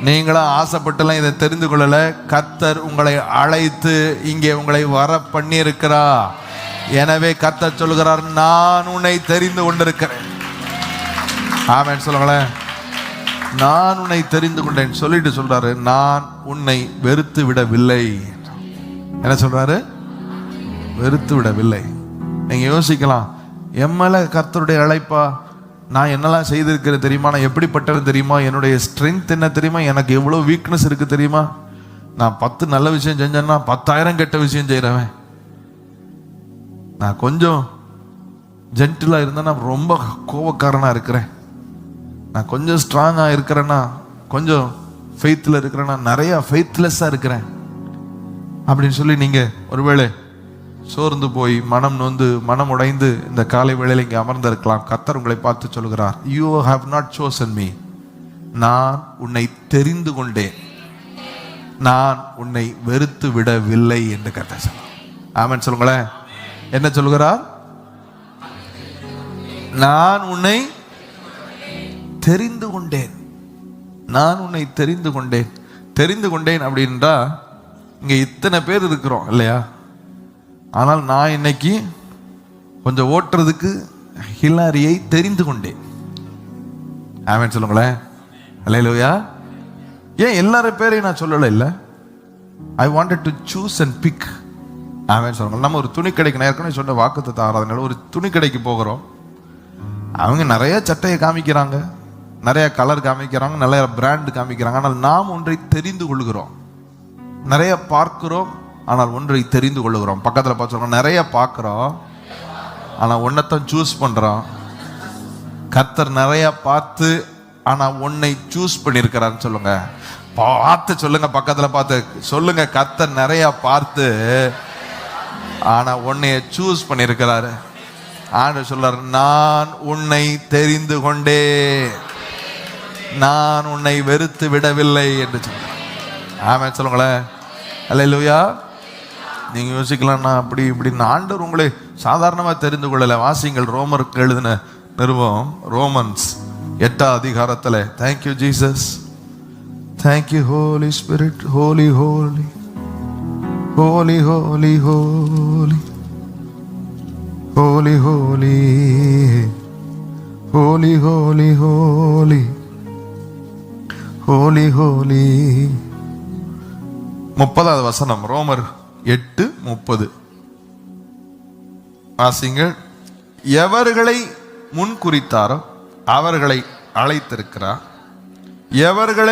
நீங்களும் ஆசைப்பட்டுலாம் இதை தெரிந்து கொள்ளல. கர்த்தர் உங்களை அழைத்து இங்கே உங்களை வர பண்ணி இருக்கிறா. எனவே கர்த்தர் சொல்கிறார், நான் உன்னை தெரிந்து கொண்டிருக்கிறேன். ஆமென் சொல்லுங்களேன். நான் உன்னை தெரிந்து கொண்டேன் சொல்லிட்டு சொல்றாரு, நான் உன்னை வெறுத்து விடவில்லை. என்ன சொல்றாரு? வெறுத்து விடவில்லை. நீங்க யோசிக்கலாம், எம்மேல கர்த்தருடைய அழைப்பா, நான் என்னெல்லாம் செய்திருக்கிறேன் தெரியுமா, நான் எப்படிப்பட்டது தெரியுமா, என்னுடைய ஸ்ட்ரென்த் என்ன தெரியுமா, எனக்கு எவ்வளோ வீக்னஸ் இருக்கு தெரியுமா, நான் 10 நல்ல விஷயம் செஞ்சேன்னா 10,000 கெட்ட விஷயம் செய்கிறவன், நான் கொஞ்சம் ஜென்டிலாக இருந்தேன்னா ரொம்ப கோபக்காரனாக இருக்கிறேன், நான் கொஞ்சம் ஸ்ட்ராங்காக இருக்கிறேன்னா, கொஞ்சம் ஃபெய்த்தில் இருக்கிறேன்னா நிறையா ஃபெய்த்லெஸ்ஸாக இருக்கிறேன் அப்படின்னு சொல்லி நீங்கள் ஒருவேளை சோர்ந்து போய் மனம் நொந்து மனம் உடைந்து இந்த காலை வேளையில் இங்கே அமர்ந்திருக்கலாம். கர்த்தர் உங்களை பார்த்து சொல்கிறார், you have not chosen me. நான் உன்னை தெரிந்து கொண்டேன், நான் உன்னை வெறுத்து விடவில்லை என்று கர்த்தர் சொல்றார். ஆமென் சொல்லுங்களேன். என்ன சொல்கிறார்? நான் உன்னை தெரிந்து கொண்டேன், நான் உன்னை தெரிந்து கொண்டேன். தெரிந்து கொண்டேன் அப்படின்றா இங்க இத்தனை பேர் இருக்கிறோம் இல்லையா? ஆனால் நான் இன்னைக்கு கொஞ்சம் ஓட்டுறதுக்கு ஹிலாரியை தெரிந்து கொண்டேன். ஆமென் சொல்லுங்களேன். அல்லேலூயா. ஏன் எல்லாரும் பேரையும் நான் சொல்லலை? இல்லை, I wanted to choose and pick. Amen சொல்லுங்க. நம்ம ஒரு துணி கடைக்கு, நான் ஏற்கனவே சொன்ன வாக்குத்தத்த ஆராதனையில ஒரு துணி கடைக்கு போகிறோம். அவங்க நிறைய சட்டையை காமிக்கிறாங்க, நிறைய கலர் காமிக்கிறாங்க, நிறைய பிராண்ட் காமிக்கிறாங்க. ஆனால் நாம் ஒன்றை தெரிந்து கொள்கிறோம். நிறைய பார்க்கிறோம், ஆனால் ஒன்றை தெரிந்து கொள்ளுகிறோம். பக்கத்தில் பார்த்து சொல்றோம், நிறைய பார்க்கிறோம் ஆனால் ஒன்னைத்தான் சூஸ் பண்றோம். கர்த்தர் நிறைய பார்த்து ஆனா ஒன்னை சூஸ் பண்ணியிருக்கிறான்னு சொல்லுங்க. பார்த்து சொல்லுங்க, பக்கத்தில் பார்த்து சொல்லுங்க, கர்த்தர் நிறைய பார்த்து ஆனா உன்னைய சூஸ் பண்ணியிருக்கிறாரு. ஆண்டவர் சொல்றாரு, நான் உன்னை தெரிந்து கொண்டே, நான் உன்னை வெறுத்து விடவில்லை என்று சொல்றார். ஆமென் சொல்லுங்களேன். அல்லேலூயா. நீங்க யோசிக்கலாம், நான் அப்படி இப்படி. ஆண்டவர் உங்களை சாதாரணமாக தெரிந்து கொள்ளல. வாசிங்கள் ரோமருக்கு எழுதின நிருபம், ரோமன்ஸ் 8ஆம் அதிகாரத்தில். Thank you Jesus, thank you holy spirit, holy holy holy holy holy holy holy holy holy holy holy holy. 30வது வசனம், ரோமர் 8:30 வாசிங்கள். எவர்களை முன் குறித்தாரோ அவர்களை அழைத்திருக்கிறார், எவர்களை